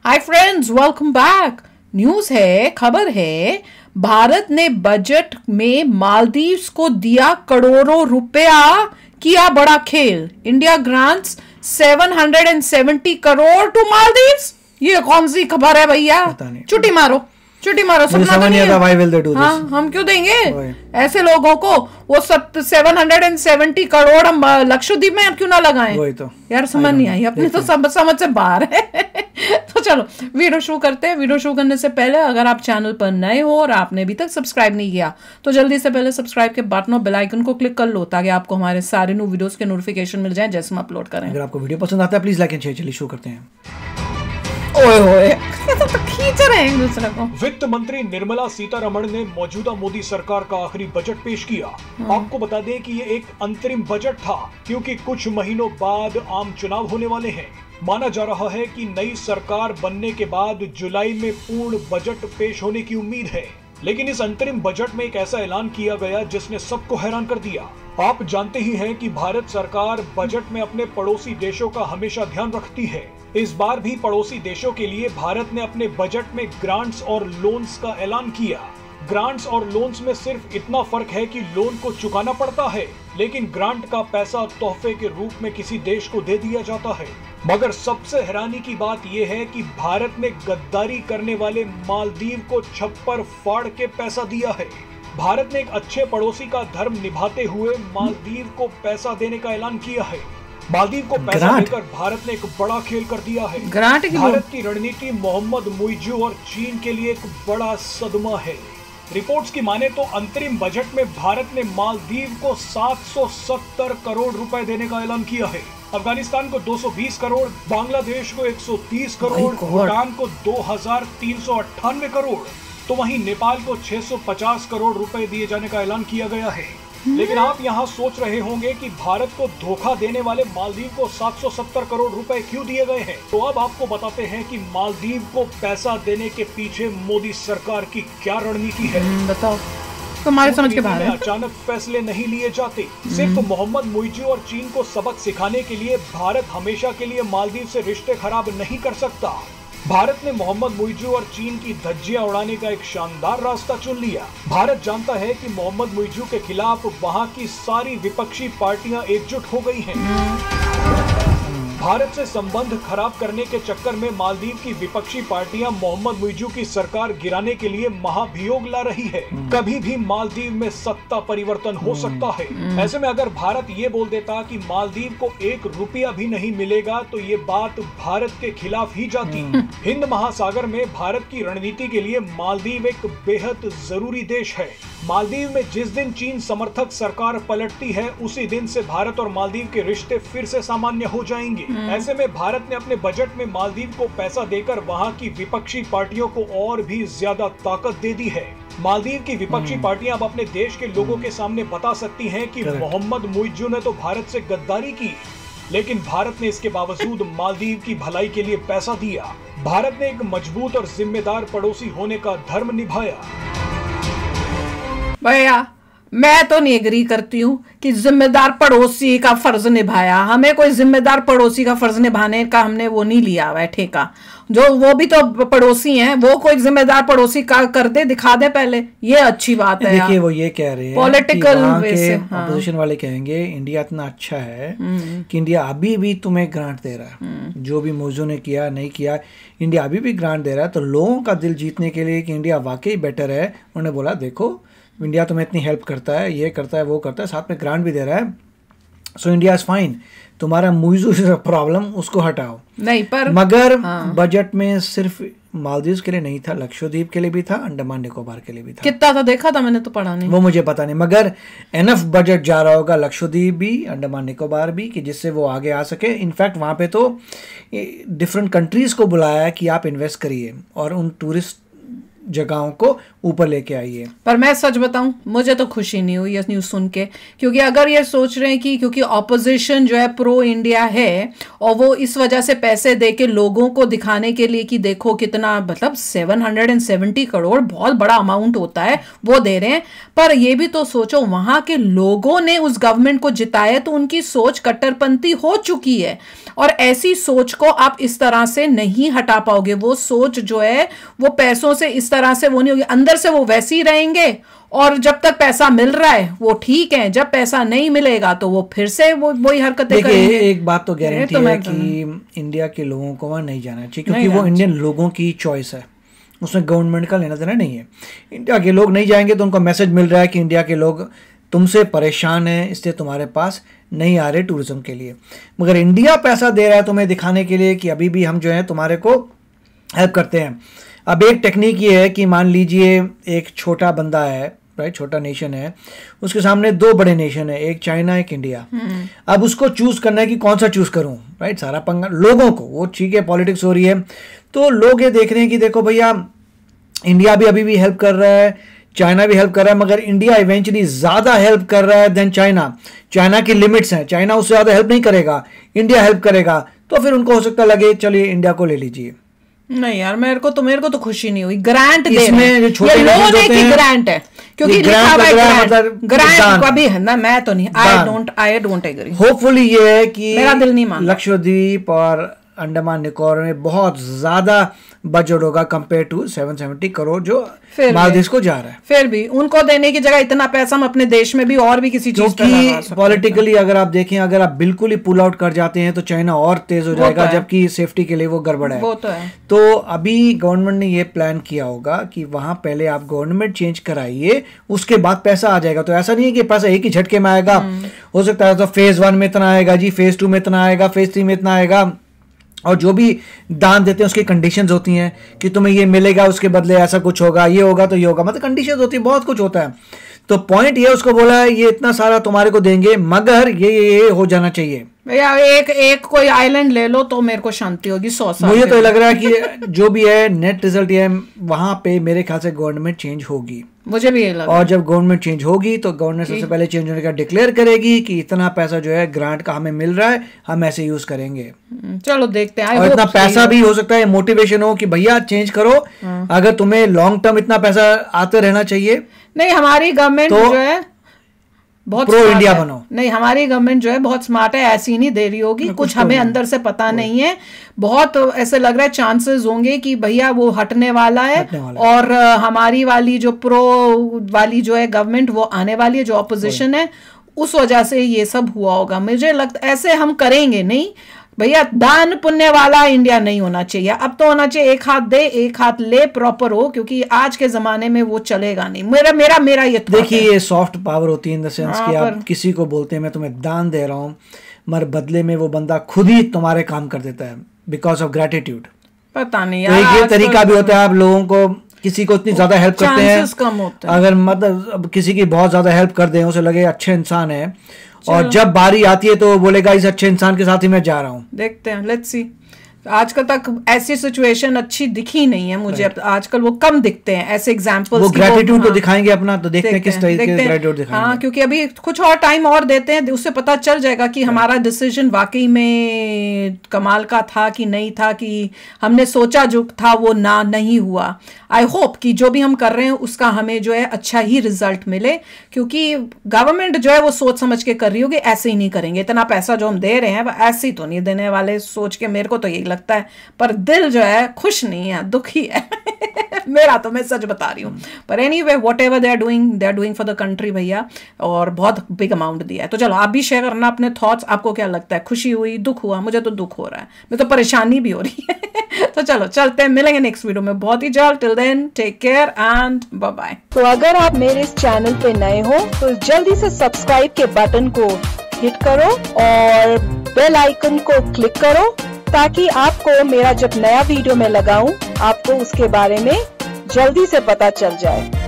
Hi friends, welcome back. News है, खबर है, भारत ने बजट में मालदीव्स को दिया करोड़ों रुपया, किया बड़ा खेल। India grants 770 crore to Maldives. ये कौन सी खबर है भैया? छुट्टी मारो, छुट्टी मारो। सपना तो नहीं है। हाँ, हम क्यों देंगे ऐसे लोगों को? वो सब 770 करोड़ हम लक्षद्वीप में क्यों ना लगाएं? वही तो यार समझ नहीं आई, अपने तो सब समझ से बाहर है। तो चलो वीडियो शुरू करते हैं। वीडियो शुरू करने से पहले अगर आप चैनल पर नए हो और आपने अभी तक सब्सक्राइब नहीं किया तो जल्दी से पहले सब्सक्राइब के बटन और बेल आइकन को क्लिक कर लो ताकि आपको हमारे सारे न्यू वीडियोस के नोटिफिकेशन मिल जाए जैसे हम अपलोड करें। अगर आपको वीडियो पसंद आता है प्लीज लाइक एंड शेयर। चलिए शुरू करते हैं। ओए ओए तो खींच रहे हैं एक दूसरे को। वित्त मंत्री निर्मला सीतारमण ने मौजूदा मोदी सरकार का आखिरी बजट पेश किया। आपको बता दें कि ये एक अंतरिम बजट था क्योंकि कुछ महीनों बाद आम चुनाव होने वाले हैं। माना जा रहा है कि नई सरकार बनने के बाद जुलाई में पूर्ण बजट पेश होने की उम्मीद है, लेकिन इस अंतरिम बजट में एक ऐसा ऐलान किया गया जिसने सबको हैरान कर दिया। आप जानते ही हैं कि भारत सरकार बजट में अपने पड़ोसी देशों का हमेशा ध्यान रखती है। इस बार भी पड़ोसी देशों के लिए भारत ने अपने बजट में ग्रांट्स और लोन्स का ऐलान किया। ग्रांट्स और लोन्स में सिर्फ इतना फर्क है कि लोन को चुकाना पड़ता है, लेकिन ग्रांट का पैसा तोहफे के रूप में किसी देश को दे दिया जाता है। मगर सबसे हैरानी की बात यह है कि भारत ने गद्दारी करने वाले मालदीव को छप्पर फाड़ के पैसा दिया है। भारत ने एक अच्छे पड़ोसी का धर्म निभाते हुए मालदीव को पैसा देने का ऐलान किया है। मालदीव को पैसा देकर भारत ने एक बड़ा खेल कर दिया है। भारत की रणनीति मोहम्मद मुइज़ू और चीन के लिए एक बड़ा सदमा है। रिपोर्ट्स की माने तो अंतरिम बजट में भारत ने मालदीव को 770 करोड़ रुपए देने का ऐलान किया है। अफगानिस्तान को 220 करोड़, बांग्लादेश को 130 करोड़, भूटान को 2398 करोड़, तो वहीं नेपाल को 650 करोड़ रुपए दिए जाने का ऐलान किया गया है। लेकिन आप यहाँ सोच रहे होंगे कि भारत को धोखा देने वाले मालदीव को 770 करोड़ रुपए क्यों दिए गए हैं? तो अब आपको बताते हैं कि मालदीव को पैसा देने के पीछे मोदी सरकार की क्या रणनीति है। बताओ, तुम्हारे समझ के बाहर है। अचानक फैसले नहीं लिए जाते। सिर्फ मोहम्मद मुइज़ू और चीन को सबक सिखाने के लिए भारत हमेशा के लिए मालदीव से रिश्ते खराब नहीं कर सकता। भारत ने मोहम्मद मुइज़ू और चीन की धज्जियां उड़ाने का एक शानदार रास्ता चुन लिया। भारत जानता है कि मोहम्मद मुइज़ू के खिलाफ वहां की सारी विपक्षी पार्टियां एकजुट हो गई हैं। भारत से संबंध खराब करने के चक्कर में मालदीव की विपक्षी पार्टियां मोहम्मद मुइज़ू की सरकार गिराने के लिए महाभियोग ला रही है। कभी भी मालदीव में सत्ता परिवर्तन हो सकता है। ऐसे में अगर भारत ये बोल देता कि मालदीव को 1 रुपया भी नहीं मिलेगा तो ये बात भारत के खिलाफ ही जाती। हिंद महासागर में भारत की रणनीति के लिए मालदीव एक बेहद जरूरी देश है। मालदीव में जिस दिन चीन समर्थक सरकार पलटती है उसी दिन से भारत और मालदीव के रिश्ते फिर से सामान्य हो जाएंगे। ऐसे में भारत ने अपने बजट में मालदीव को पैसा देकर वहां की विपक्षी पार्टियों को और भी ज्यादा ताकत दे दी है। मालदीव की विपक्षी पार्टियां अब अपने देश के लोगों के सामने बता सकती हैं कि मोहम्मद मुइज़ू ने तो भारत से गद्दारी की, लेकिन भारत ने इसके बावजूद मालदीव की भलाई के लिए पैसा दिया। भारत ने एक मजबूत और जिम्मेदार पड़ोसी होने का धर्म निभाया। भैया मैं तो नहीं एग्री करती हूँ कि जिम्मेदार पड़ोसी का फर्ज निभाया। हमें कोई जिम्मेदार पड़ोसी का फर्ज निभाने का हमने वो नहीं लिया हुआ है ठेका। जो वो भी तो पड़ोसी हैं, वो कोई जिम्मेदार पड़ोसी का कर दे, दिखा दे पहले, ये अच्छी बात है। देखिए वो ये कह रहे हैं पॉलिटिकल वे से अपोजिशन वाले कहेंगे इंडिया इतना अच्छा है कि इंडिया अभी भी तुम्हें ग्रांट दे रहा है। जो भी मुइज़ू ने किया नहीं किया, इंडिया अभी भी ग्रांट दे रहा है। तो लोगों का दिल जीतने के लिए कि इंडिया वाकई बेटर है, उन्होंने बोला देखो इंडिया तुम्हें इतनी हेल्प करता है, ये करता है, वो करता है, साथ में ग्रांट भी दे रहा है। So India is fine. तुम्हारा मुइज़ू से प्रॉब्लम उसको हटाओ। नहीं पर मगर बजट में सिर्फ मालदीव के लिए नहीं था, लक्षद्वीप के लिए भी था, अंडमान निकोबार के लिए भी था। कितना था देखा था मैंने तो पढ़ा नहीं, वो मुझे पता नहीं, मगर एनफ बजट जा रहा होगा लक्षद्वीप भी, अंडमान निकोबार भी, कि जिससे वो आगे आ सके। इनफैक्ट वहाँ पे तो डिफरेंट कंट्रीज को बुलाया है कि आप इन्वेस्ट करिए और उन टूरिस्ट जगहों को ऊपर लेके आई है। पर मैं सच बताऊं, मुझे तो खुशी नहीं हुई ये न्यूज़ सुन के, क्योंकि अगर ये सोच रहे हैं कि क्योंकि ऑपोजिशन जो है प्रो इंडिया है और वो इस वजह से पैसे दे के लोगों को दिखाने के लिए कि देखो कितना, मतलब 770 करोड़ बहुत बड़ा अमाउंट होता है, वो दे रहे हैं। पर ये भी तो सोचो, वहां के लोगों ने उस गवर्नमेंट को जिताया तो उनकी सोच कट्टरपंथी हो चुकी है, और ऐसी सोच को आप इस तरह से नहीं हटा पाओगे। वो सोच जो है वो पैसों से इस तरह से वो नहीं होगी, अंदर से वो वैसे ही रहेंगे, और जब तक पैसा मिल रहा है वो ठीक है, जब पैसा नहीं मिलेगा तो वो फिर से वो वही हरकतें करेंगे। एक बात तो गारंटी है कि इंडिया के लोगों को वहां नहीं जाना चाहिए, क्योंकि वो इंडियन लोगों की चॉइस है, उसमें गवर्नमेंट का लेना देना नहीं है। इंडिया के लोग नहीं जाएंगे तो उनको मैसेज मिल रहा है कि इंडिया के लोग तुमसे परेशान हैं, इसलिए तुम्हारे पास नहीं आ रहे टूरिज्म के लिए। मगर इंडिया पैसा दे रहा है तुम्हें दिखाने के लिए कि अभी भी हम जो है तुम्हारे को हेल्प करते हैं। अब एक टेक्निक ये है कि मान लीजिए एक छोटा बंदा है, राइट, छोटा नेशन है, उसके सामने दो बड़े नेशन है, एक चाइना एक इंडिया। अब उसको चूज करना है कि कौन सा चूज करूं, राइट, सारा पंगा लोगों को, वो ठीक है पॉलिटिक्स हो रही है, तो लोग ये देख रहे हैं कि देखो भैया इंडिया भी अभी भी हेल्प कर रहा है, चाइना भी हेल्प कर रहा है, मगर इंडिया इवेंचुअली ज्यादा हेल्प कर रहा है देन चाइना। चाइना की लिमिट्स हैं, चाइना उससे ज्यादा हेल्प नहीं करेगा, इंडिया हेल्प करेगा, तो फिर उनको हो सकता लगे चलिए इंडिया को ले लीजिए। नहीं यार, मेरे को तो खुशी नहीं हुई। ग्रांट दे इसमें जो छोटे लोन है कि ग्रांट है, क्योंकि ग्रांट का भी है ना, मैं तो नहीं, आई डोंट एग्री। होपफुली ये है कि मेरा दिल नहीं मानता। लक्षद्वीप और अंडमान निकोबार में बहुत ज्यादा बजट होगा कंपेयर टू 770 करोड़ जो मालदीव को जा रहा है। फिर भी उनको देने की जगह इतना पैसा हम अपने देश में भी और भी किसी चीज पे लगा सकते हैं। पॉलिटिकली अगर आप देखें, अगर आप बिल्कुल ही पुल आउट कर जाते हैं तो चाइना और तेज हो जाएगा, जबकि सेफ्टी के लिए वो गड़बड़ है। वो तो है। तो अभी गवर्नमेंट ने ये प्लान किया होगा कि वहां पहले आप गवर्नमेंट चेंज कराइए, उसके बाद पैसा आ जाएगा। तो ऐसा नहीं है कि पैसा एक ही झटके में आएगा, हो सकता है तो फेज 1 में इतना आएगा जी, फेज 2 में इतना आएगा, फेज 3 में इतना आएगा। और जो भी दान देते हैं उसकी कंडीशंस होती हैं कि तुम्हें ये मिलेगा, उसके बदले ऐसा कुछ होगा, ये होगा तो ये होगा, मतलब कंडीशंस होती है, बहुत कुछ होता है। तो पॉइंट ये उसको बोला है ये इतना सारा तुम्हारे को देंगे, मगर ये हो जाना चाहिए। भैया एक कोई आइलैंड ले लो तो मेरे को शांति होगी 100 साल। मुझे तो लग रहा है कि जो भी है नेट रिजल्ट ये है, वहां पे मेरे ख्याल से गवर्नमेंट चेंज होगी। मुझे भी ये लगा। और जब गवर्नमेंट चेंज होगी तो गवर्नमेंट सबसे पहले चेंज होने का डिक्लेयर करेगी कि इतना पैसा जो है ग्रांट का हमें मिल रहा है, हम ऐसे यूज करेंगे। चलो देखते हैं। और इतना पैसा भी हो सकता है मोटिवेशन हो कि भैया चेंज करो, अगर तुम्हें लॉन्ग टर्म इतना पैसा आते रहना चाहिए। नहीं, हमारी गवर्नमेंट जो है बहुत प्रो इंडिया बनो। नहीं, हमारी गवर्नमेंट जो है बहुत स्मार्ट है, ऐसी नहीं दे रही होगी, कुछ हमें अंदर से पता नहीं है। बहुत ऐसे लग रहा है चांसेस होंगे कि भैया वो हटने वाला है, और हमारी वाली जो प्रो वाली जो है गवर्नमेंट वो आने वाली है, जो ऑपोजिशन है, उस वजह से ये सब हुआ होगा। मुझे लगता ऐसे हम करेंगे नहीं भैया, दान पुण्य वाला इंडिया नहीं होना चाहिए। अब तो होना चाहिए एक हाथ दे एक हाथ ले, प्रॉपर हो, क्योंकि आज के जमाने में वो चलेगा नहीं। मेरा ये देखिए, ये सॉफ्ट पावर होती है इन द सेंस कि आप किसी को बोलते हैं मैं तुम्हें दान दे रहा हूँ, मगर बदले में वो बंदा खुद ही तुम्हारे काम कर देता है बिकॉज ऑफ ग्रेटिट्यूड। पता नहीं तो ये तरीका भी होता है, आप लोगों को किसी को इतनी ज्यादा हेल्प करते हैं, कम होता है। अगर मतलब किसी की बहुत ज्यादा हेल्प कर दें, उसे लगे अच्छे इंसान है, और जब बारी आती है तो वो बोलेगा इस अच्छे इंसान के साथ ही मैं जा रहा हूँ। देखते हैं, लेट्स सी। आजकल तक ऐसी सिचुएशन अच्छी दिखी नहीं है मुझे। आजकल वो कम दिखते हैं ऐसे एग्जांपल्स। वो ग्रेटिट्यूड तो दिखाएंगे अपना, तो देखते हैं किस तरीके से ग्रेटिट्यूड दिखाएंगे। हाँ, क्योंकि अभी कुछ और टाइम और देते हैं, उससे पता चल जाएगा कि हमारा डिसीजन वाकई में कमाल का था कि नहीं था, कि हमने सोचा जो था वो नहीं हुआ। आई होप कि जो भी हम कर रहे हैं उसका हमें जो है अच्छा ही रिजल्ट मिले, क्योंकि गवर्नमेंट जो है वो सोच समझ के कर रही होगी, ऐसे ही नहीं करेंगे। इतना पैसा जो हम दे रहे हैं वो ऐसे ही तो नहीं देने वाले, सोच के मेरे को तो यही लगता है। पर दिल जो है खुश नहीं है, दुखी है मेरा तो, मैं सच बता रही हूँ। पर anyway, whatever they are doing for the country भैया, और बहुत बिग अमाउंट दिया है। तो चलो आप भी शेयर करना अपने थॉट्स, आपको क्या लगता है, खुशी हुई, दुख हुआ? मुझे तो दुख हो रहा है, मैं तो परेशानी भी हो रही है तो चलो चलते हैं, मिलेंगे नेक्स्ट वीडियो में बहुत ही जल्द। Till then take care and bye bye. तो अगर आप मेरे इस चैनल पे नए हो तो जल्दी से सब्सक्राइब के बटन को हिट करो और बेल आइकन को क्लिक करो, ताकि आपको मेरा जब नया वीडियो मैं लगाऊं आपको उसके बारे में जल्दी से पता चल जाए।